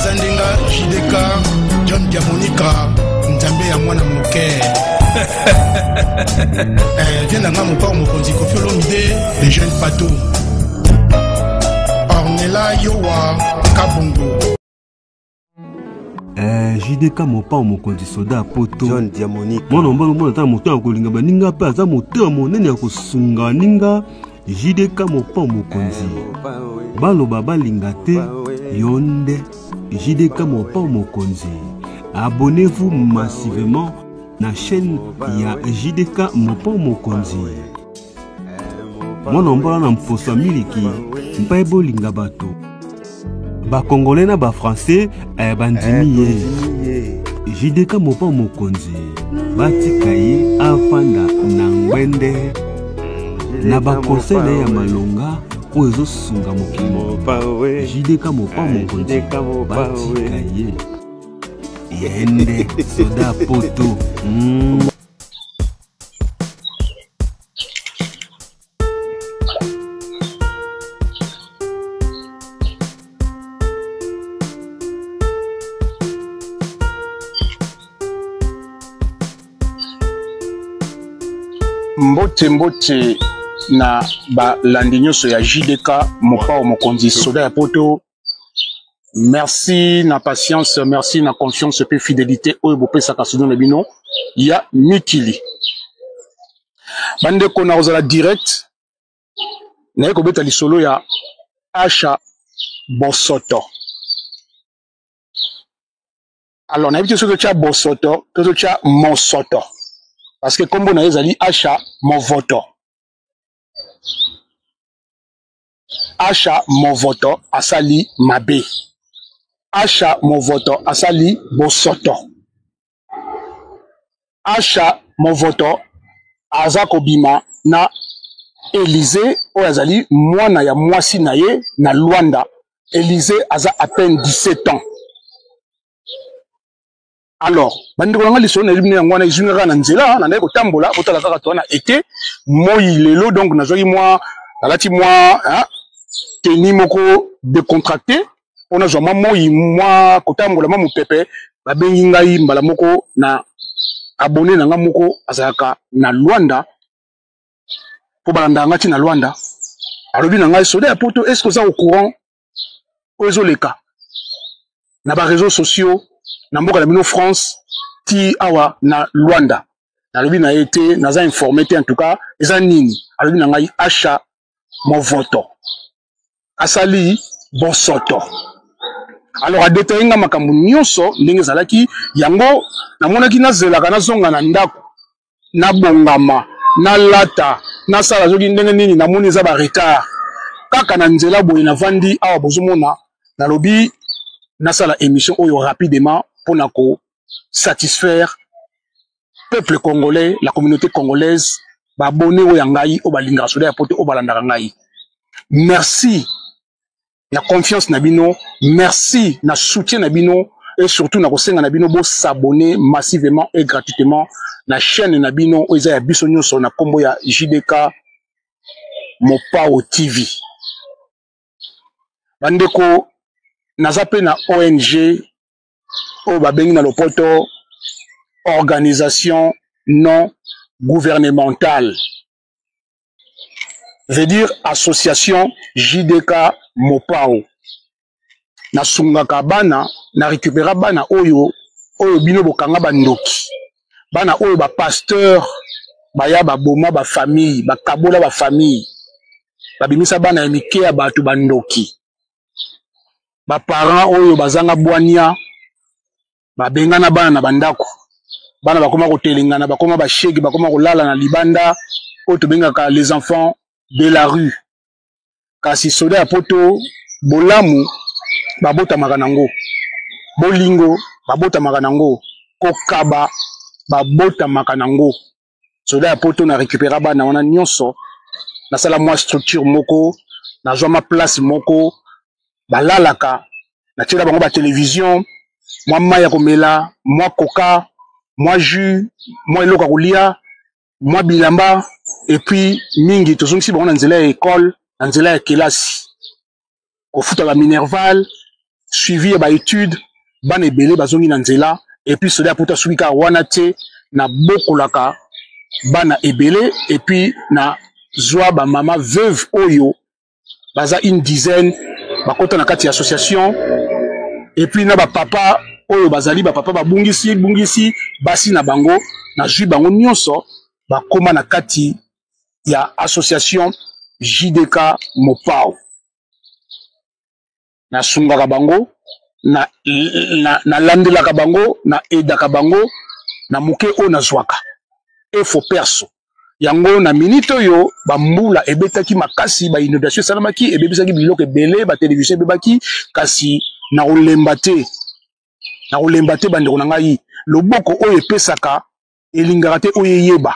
Zandenga JDK John Diamonica Nzambe ya mwana moke viens dans mon port mon konzi Koffi Olomide les jeunes patos Ornella Yowa Kabongo JDK mopa mokonzi soda poto John Diamonica mwana mbalo mwana ta moto akolinga baninga pe aza moto monene ya kosunga ninga JDK mopa mokonzi baloba balinga te yonde JDK mopa mokonzi. Abonnez-vous massivement na chaîne ya JDK mopa mokonzi. Mwana mbala na mposa miliki mpa bolinga bato ba congolais na ba français bandimi JDK mopa mokonzi batika ye afanda na ngwende na ba conseil ya malonga ozo sunga mokimo JDK mopa mokonzi batika ye yende soda poto mbote na ba landi nyonso ya JDK mopa mokonzi soda ya poto. Merci na patience, merci na confiance et fidélité oyo bopesaka sono na bino ya mikili. Bande kona ozala direct na ko beta lisolo ya Asha Bosoto. Alors na évité ce que tu as Bosoto, que tu as Mosoto. Parce que comme on a ezali Asha Movoto. Asha Movoto asali mabe. Asha Movoto asali Bosoto. Asha Movoto azako bima na Élysée o azali mwana ya mwasi na ye na Luanda. Élysée aza à peine 17 ans. Alors, bandi ko ngali sona libine ya mwana izunga na nzela na ndeko tambola otala kaka tona été moi lelo donc nazoki moi alati moi hein teni moko décontracté on a zoma moi kotambola ma mupepe ba bengi ngai mbala moko na abonné na nga moko azaka na Luanda po balanda ngati na Luanda alobi na ngai soda ya poto est-ce que ça au courant ozo leka na ba réseaux sociaux na mboka na bino France ti awa na Luanda alobi na été naza informé en tout cas eza nini alobi na ngai Asha Movoto asali Bosoto. Alors a détaillé nga makambo nyonso ndenge zalaki yango namonaki nazelaka nazonga na ndako na bongama na lata na sala zoki ndenge nini namoni eza ba retard kaka na nzela boye na vandi awa bozomona na lobi na sala émission oyo rapidement pour na ko satisfaire peuple congolais, la communauté congolaise ba abonné o yangai o balinga soda ya poto o balanda ngai. Merci la confiance na bino, merci na soutien na bino et surtout na kosenga na bino bo s'abonner massivement et gratuitement na chaîne na bino oza ya biso nyonso na kombo ya JDK Mopao TV. Bandeko nazape na ONG o babengi na lopoto organisation non gouvernementale. Veut dire association JDK Mopao. Na sungaka bana na récupérer bana oyo bino bokanga bandoki. Bana oyo ba pasteur baya ba boma ba famille, ba kabola ba famille. Ba bimisa bana emike ya batu bandoki. Ba parents oyo bazanga bwania ba bengana bana na bandako. Bana bakoma kotelingana, bakoma ba shege, bakoma kolala na libanda oyo tobengaka les enfants de la rue. Kasi soda ya poto bolamu babota makanango. Bolingo babota makanango. Kokaba babota makanango. Soda ya poto na récupérer bana wana nyonso na sala moi structure moko na zoma place moko balalaka na tira bango ba télévision moi maya komela moi coca moi jus moi eloka kolia moi bilamba et puis mingi tozongisi bango na nzela ya école na nzela ya kelasi kofuta ba minerval suivi ba étude ban ebele bazongi na nzela et puis soda puta subika wana te na bokolaka bana ebele et puis na zwa ba mama veuve oyo baza une dizaine bakota na kati association et puis na ba papa oyo bazali ba papa babungisi basi na bango na jui bango nyonso bakoma na kati ya association JDK Mopao na sungaka bango na landelaka bango na edaka bango na muke o na zwaka efo perso yango na minute oyo bambula ebetaki makasi ba inondation salamaki ebebisaki biloko ebele ba télévision ebebaki kasi na olemba te bandeko na ngai loboko oyo epesaka elingaka te oyo eyeba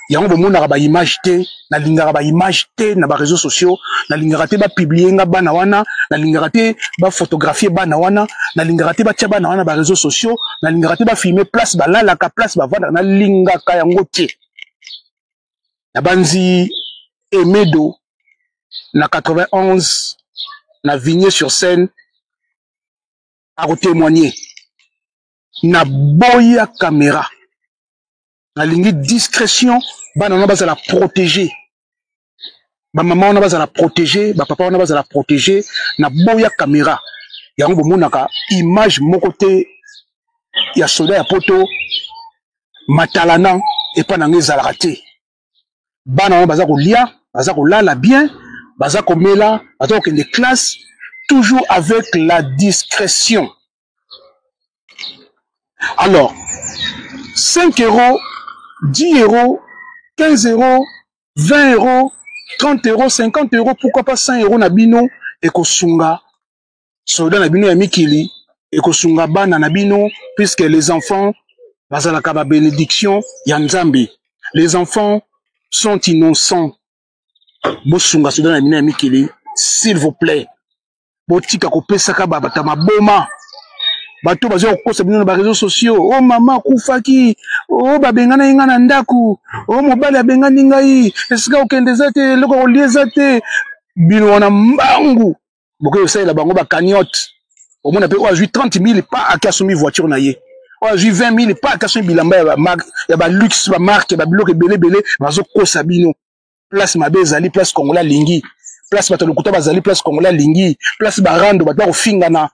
yango bomonaka ba image te nalingaka ba image te na ba réseaux sociaux nalingaka te ba publier nga bana wana nalingaka te ba photographier bana wana nalingaka te ba tia bana wana ba réseaux sociaux nalingaka te ba filmer place balalaka place bavanda nalingaka yango te na banzi Emedo na 91 na Vigné sur Seine a témoigner na boya caméra na ligne discrétion bana na baza la protéger ba maman na baza la protéger ba papa na baza la protéger na boya caméra yango bomonaka image moko te ya soda ya poto matalana et pas na ngezala te bana na baza ko lia baza ko lala bien baza ko mela baza ko kende classe toujours avec la discrétion. Alors 5 euros, 10 euros, 15 euros, 20 euros, 30 euros, 50 euros, pourquoi pas 100 euros na bino et kosunga soda na bino ya mikili et kosunga bana na bino puisque les enfants bazalaka ba bénédiction ya Nzambe. Les enfants sont innocents. Bosunga soda na bino ya mikili s'il vous plaît. Botika kopesaka bata maboma. Bato bazo kokosa bino na ba réseaux sociaux. Oh maman kufaki. Oh babengana inga na ndaku. Oh mobali abengani ngai. Esika okendeza te loko olieza te. Bino wana mbangu. Boko yosala bango ba cagnotte. Au moins on a 30 000 pas à kasumi voiture na ye. On a 20 000 pas à kasumi bilamba ya marque, ya ba luxe ba marque, ya ba biloko belé bazo kosa bino. Place mabe ezali place Kongola lingi. Place bato lokuta bazali place Kongola lingi. Place barando bato ofingana.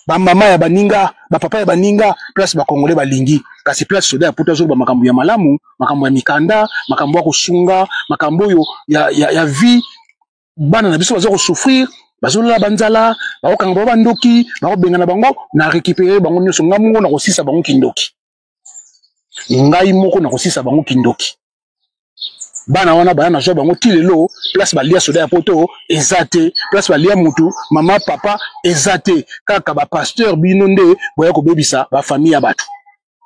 Ba mama ya baninga, ba papa ya baninga, place ba Kongolais balingi. Kasi place soda ya poto zo ba makambo ya malamu, makambo ya mikanda, makambo ya kosunga, makambo yo ya vie bana na biso bazo ko souffrir, bazo la banzala, ba okanga ba ndoki, ba bengana bango na récupérer bango nyoso ngamungo na kosisa bango kindoki. Ngai moko na kosisa bango kindoki. Bana wana bana na bango tilelo place balia soda ya poto ezate place balia mutu mama papa ezate kaka ba pasteur bino nde boya ko bebisa ba famille ya bato.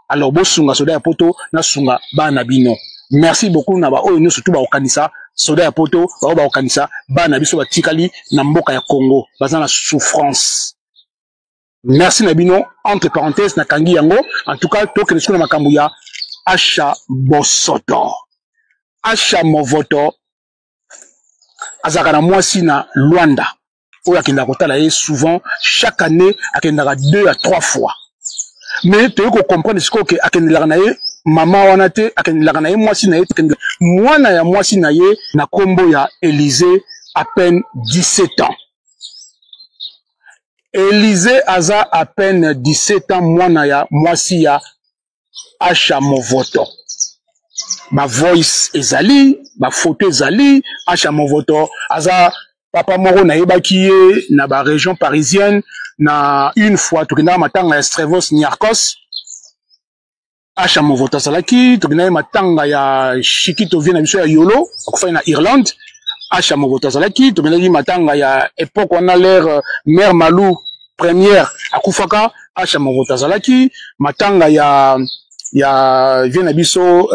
Alors bosunga soda ya poto na sunga bana bino. Merci beaucoup na ba oyo nyo surtout ba okanisa soda ya poto ba okanisa bana biso batikali na mboka ya Congo baza na souffrance. Merci na bino entre parenthèses na kangi yango en tout cas to kene na makambo ya Acha Bosoto. Acha Movoto azaka na mwasi na Luanda oyo akenda kotala ye souvent chaque année akendaka 2 à 3 fois mais tu ko comprendre ce que akendela na ye mama wana te akendela na ye mwasi na ye mwana ya mwasi na ye na kombo ya Élysée à peine 17 ans. Élysée aza à peine 17 ans mwana ya mwasi ya Acha Movoto. Ma voice ezali, ma photo ezali, Acha Movoto, aza papa moro na yebakiye na ba région parisienne na une fois tokenda matanga ya Strevos Niarchos. Acha Movoto salaki, tokenda matanga ya Chikito vient na biso ya Yolo, akufa na Irlande. Acha Movoto salaki, tokenda matanga ya époque on a l'air Mère Malou première akufaka. Acha Movoto salaki, matanga ya vient na biso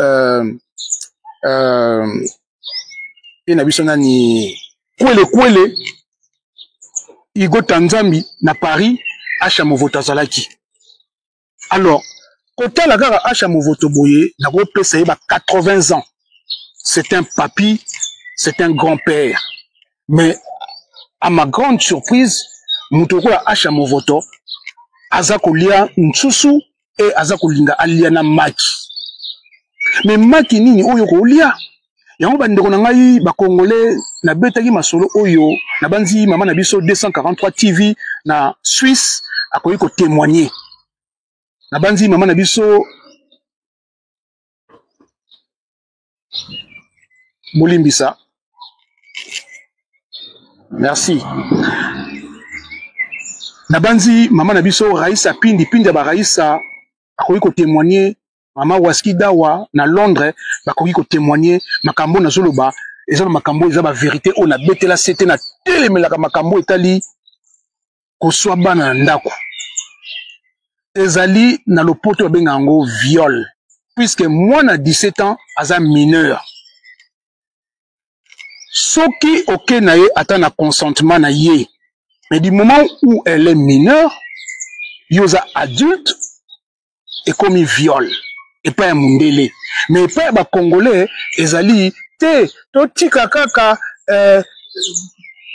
na biso nani kwele Igo Tanzambi na Paris. Acha Movoto zalaki. Alors kota la gara Acha Movoto boye na ko pesa ba 80 ans. C'est un papy, c'est un grand-père. Mais à ma grande surprise, muto ko Asha Movoto aza kolia nsusu e aza kolinga alia na maki. Mais maki nini oyo kolia? Yango bandeko na ngai ba Congolais na betaki masolo oyo na banzi mama na biso 243 TV na Suisse akoyi ko témoigner. Na banzi mama na biso Molimbisa. Merci. Na banzi mama na biso Raïssa Pindi ba Raïssa akoyi ko témoigner. Mama Waski Dawa na Londres bakoki ko témoigner makambo na zoloba eza makambo eza ba vérité on a betela c'était na telemelaka makambo etali ko swa bana ndako ezali na lopoto benga ngo viol puisque moi na 17 ans aza mineur soki oké na ye ata na consentement na ye mais du moment où elle est mineure yoza adulte et comme viol et pas un mundele mais pas ba Congolais ezali te to tika kaka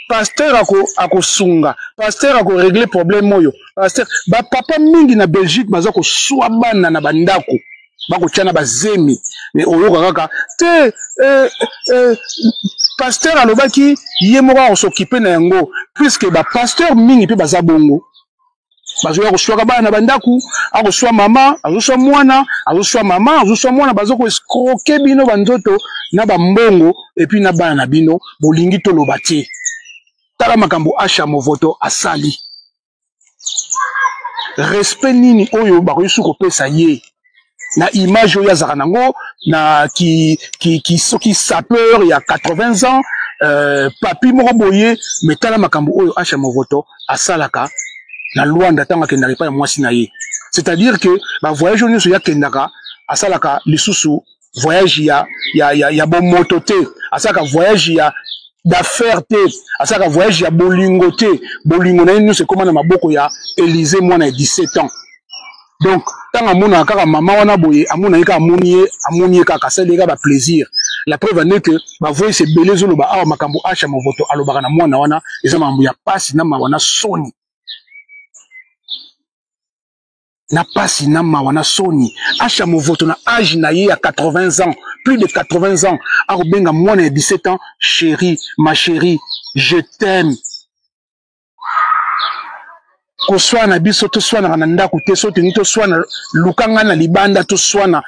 pasteur ako sunga pasteur ako régler problème moyo pasteur ba papa mingi na Belgique baza ko swabana na bandako bako tiana bazemi mais oyo kaka te pasteur alobaki ye moko s'occuper na yango puisque ba pasteur mingi pe baza bongo bazoya koswaka bana bandaku akoswa mama azoswa mwana azoswa mama azoswa mwana bazoko escroquer bino banzoto na bambongo et puis na bana na bino bolingi toloba te tala makambo Asha Movoto asali respect nini oyo bakoyisu kopesa ye na image oyo azaka nango na ki soki sapeur il y a 80 ans papi moko boye mais tala makambo oyo Asha Movoto asalaka na Luanda tanga kendaka pa ya mwasi na ye. C'est-à-dire que ba voyage nyonso ya kendaka asalaka lisusu voyage ya bon moto te, asalaka voyage ya d'affaires te, asalaka voyage ya bolingo te. Bolingo na nyonso koma na maboko ya Élysée mwana ya 17 ans. Donc tanga mona kaka mama wana boye amona yeka amoni kaka seleka ba plaisir. La preuve en est que ba voyage se belezo lo ba awa makambo Asha Movoto alobaka na mwana wana eza mambo ya pasi na mawana soni. Na pasi na mawana soni Asha Movoto na âge na ye à 80 ans plus de 80 ans akobenga mwana ya 17 ans chérie ma chérie je t'aime ko swana biso to swana na ndako te so te to swana lukanga na libanda to swana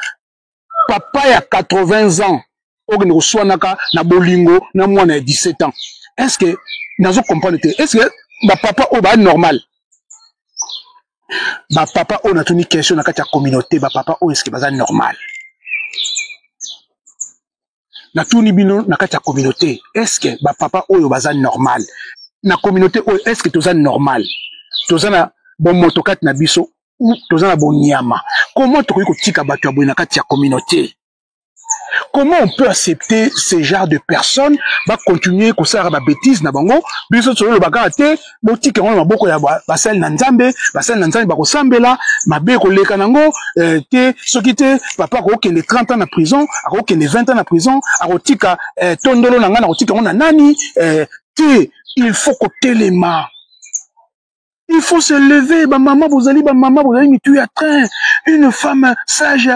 papa ya 80 ans okende ko swana ka na bolingo na mwana ya 17 ans est-ce que nazo comprendre te est-ce que ba papa o ba normal ba papa on a tuni question na kati ya communauté ba papa o est-ce que baza normal na tuni bino na kati ya communauté est-ce que ba papa oyo baza normal na communauté oyo est-ce que toza normal toza na bon motokati na biso ou toza na bon nyama comment tokoki kotika bato ya boye na kati ya communauté? Comment on peut accepter ce genre de personnes va continuer comme ça ba bêtises na bango biso solo le bakara te botika ngona maboko ya basel na nzambe ba ko sambela mabe ko leka nango te soki te papa ko kende 30 ans na prison ako kende 20 ans na prison ako tika tondolo na ngana ko tika ngona nani te il faut ko telema. Il faut se lever ba maman vous allez mitu à train une femme sage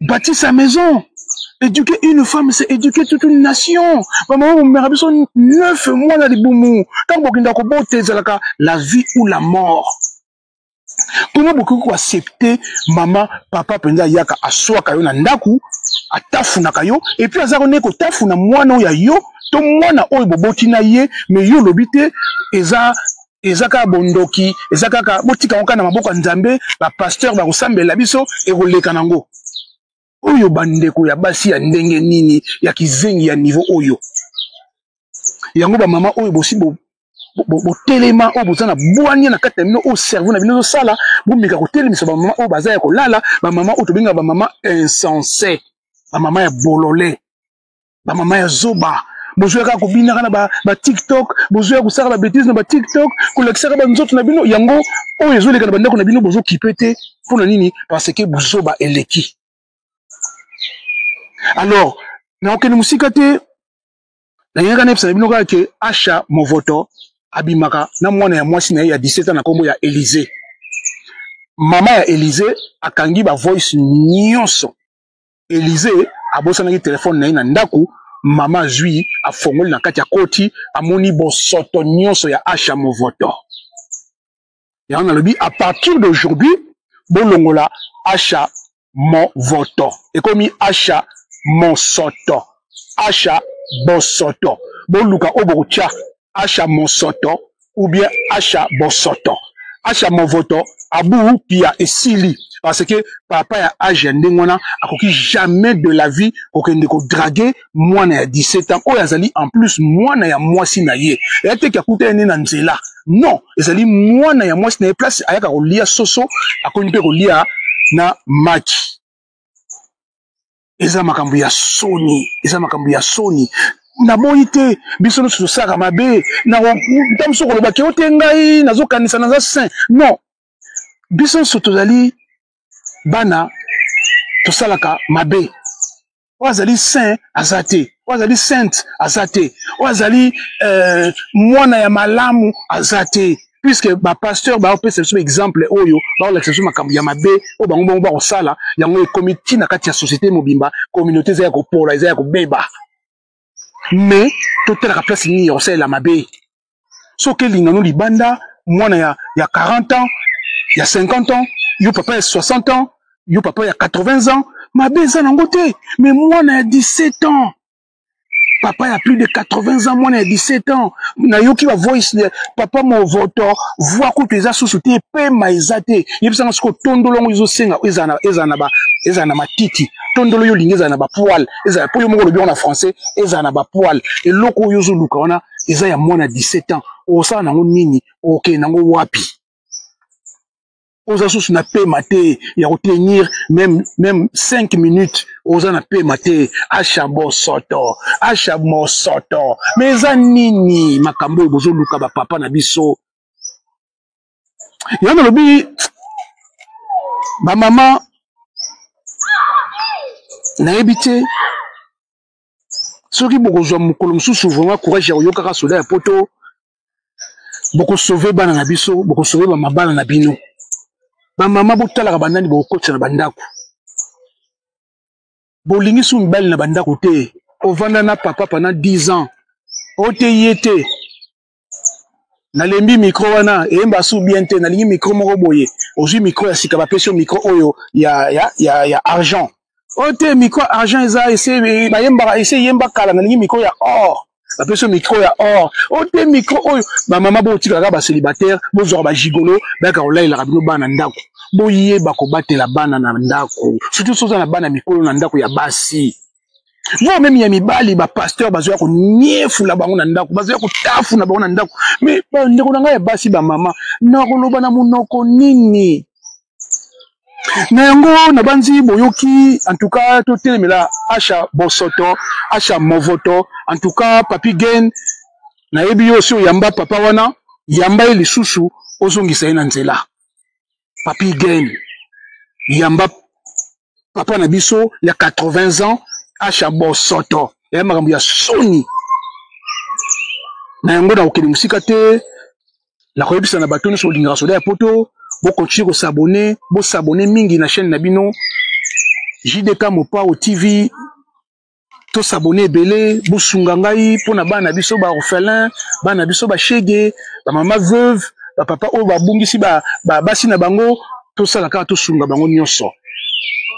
bâtir sa maison. Éduquer une femme, c'est éduquer toute une nation. Maman, on m'a besoin 9 mois dans les boumous. Tant que la vie ou la mort. Comment beaucoup accepter maman, papa, penda yaka aswa kayo na ndaku, atafu na kayo, et puis azarone ko tafu na mwana ya yo, to mwana oyo boboti na ye, mais yo lobite ezaka bondoki, ezaka botika oka na maboko nzambe, ba pasteur ba kosambela biso e koleka nango. Oyo bandeko ya basi ya ndenge nini ya kizengi ya niveau oyo yango ba mama oyo bosi bo telema oyo bozana bwanya na kati mino o cerveau na bino sala bo mika ko telemisa ba mama oyo baza ya kolala ba mama oyo tobenga ba mama insensé ba mama ya bololé ba mama ya zoba bozoka ko binaka na ba TikTok bozoka ko sala ba bêtises na ba TikTok ko lekisaka ba nzoto na bino yango oyo ezoleka na bandeko na bino bozo kipete pour nini parce que bozoba eleki. Alors, na okene musika te na yenga nepsa bino ka ke Asha Movoto abimaka na mwana ya mwasi na ye ya 17 ans na kombo ya Élysée. Mama ya Élysée akangi ba voice nyonso. Élysée abosanaki téléphone na ye na ndaku, mama zui afongoli na kati ya koti amoni bosoto nyonso ya Asha Movoto. Ya on a lobi à partir d'aujourd'hui bolongola Asha Movoto ekomi Asha Mosoto, Asha Bosoto. Boluka obokutia Asha Mosoto ou bien Asha Bosoto. Asha Movoto abu pia esili parce que papa ya âge ndengona akoki jamais de la vie kokende ko draguer mwana ya 17 ans o yazali en plus mwana ya mwasi na ye ete kakuta ene na nzela non ezali mwana ya mwasi na ye place ayaka kolia soso akoni pe kolia na match. Eza makambo ya soni, eza makambo ya soni. Na boite biso no sosaka mabe na ntamso koloba ke otengai nazo kanisa na za saint non biso sotozali bana tosalaka mabe wazali saint azate wazali sainte azate wazali mwana ya malamu azate puisque ba pasteur ba opesa biso exemple oyo ba olakisa biso makambo ya mabe o bango bango ba kosala yango ekomiti na kati ya société mobimba communauté za ya kopola eza ya kobeba mais totalaka place nini ya kosalela mabe soki elingano libanda mwana ya 40 ans ya 50 ans yo papa ya 60 ans yo papa ya 80 ans mabe eza nango te mais mwana ya 17 ans papa ya plus de 80 ans mwana ya 17 ans na yoki ba voice de papa Movoto voix kutu eza susu te pema eza te yebisanga siko tondolo ngo izosenga eza na matiti tondolo yo lingeza na ba poil eza po yo moko lobi na français eza na ba poil eloko yo zo luka wana eza ya mwana 17 ans osala nango nini okay nango wapi oza susu na pema te ya retenir même 5 minutes oza na pema te Asha Bosoto Asha Mosoto mais eza nini makambo oyo bozoluka bapapa na biso yana lobi bamama nayebi te soki bokozwa mokolo mosusu vraiment courage ya koyokaka soda ya poto bokosauve bana na biso bokosauve bamabala na bino bamama botalaka bandani bokotisa na bandako bolingi su mibali na bandako te ovanda na papa pendant 10 ans ote ye te nalembi micro wana eyemba su bien te nalingi micro moko boye ozwi micro ya sika bapesi yo micro oyo ya argent ote micro argent eza ese bayembaka ese yemba kala nalingi micro ya or bapesi yo micro ya or ote micro oyo bamama botikaka basélibataire bozwaka bagigolo bayaka kolayelaka bino bana na ndako boyeba kobatela bana na ndako surtout soza na bana mikolo na ndako ya basi vo meme ya mibali bapasteur bazoya koniefula bango na ndako bazoya kotafuna bango na ndako mais bandeko na ngai ya basi bamama nakoloba na monoko nini na yango na banzi boyoki en tout cas totelemela Asha Bosoto Asha Movoto en tout cas papi gen nayebi yo si oyamba papa wana yamba ye lisusu ozongisa ye na nzela papi gen yamba papa na biso ya 80 ans Asha Bosoto ya makambo ya soni na yango na okende musika te la koyebisa na bato nyonso olingaka soda ya poto bokontinue kosabone bosabone mingi na chaîne na bino JDK Mopao TV to sabone ebele bosunga ngai mpona bana biso ba orphelin bana biso ba shege ba mama veuve ba papa oyo babungisi basi na bango tosala kaka tosunga bango nyonso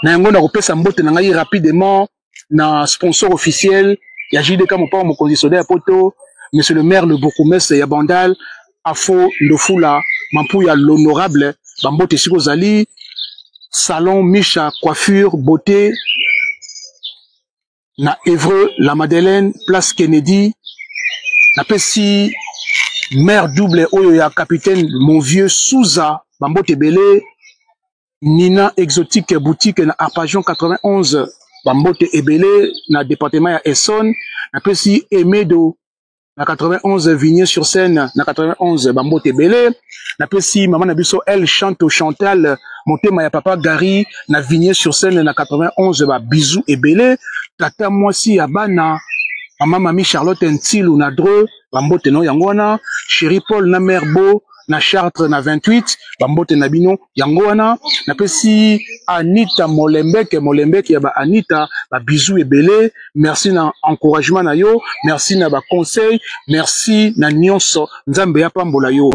na yango na kopesa mbote na ngai rapidement na sponsor officiel ya JDK Mopao mokonzi soda ya poto monsieur le maire le bourgmestre ya Bandal Afo Ndofula Mampuya l'honorable bambote siko zali salon Misha coiffure beauté na Évreux la Madeleine place Kennedy na pesi maire double oyo ya capitaine mon vieux Souza bambote belé Nina exotique boutique na Arpajon 91 bambote ebele na département ya Essonne na pesi Emedo na 91 Vigné sur Seine na 91 bambote belé na pesi maman na biso elle chante au Chantal motema ya papa Gary na Vigné sur Seine na 91 ba bisou ebele tata mwasi ya bana Maman Mami Charlotte Ntilou na Dreux, bambote no yangwana, Chéri Paul na Merbo, na Chartres na 28, bambote na bino yangwana, na pesi Anita Molembeke ya ba Anita, ba bisou ebele, merci na encouragement na yo, merci na ba conseil, merci na nyonso, nzambe ya pambola yo.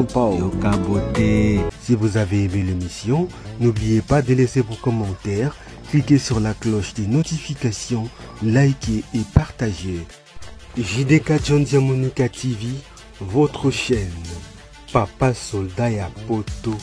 Si vous avez aimé l'émission, n'oubliez pas de laisser vos commentaires, cliquez sur la cloche des notifications, likez et partagez. JDK John Diamonika TV, votre chaîne. Papa Soldat ya Poto.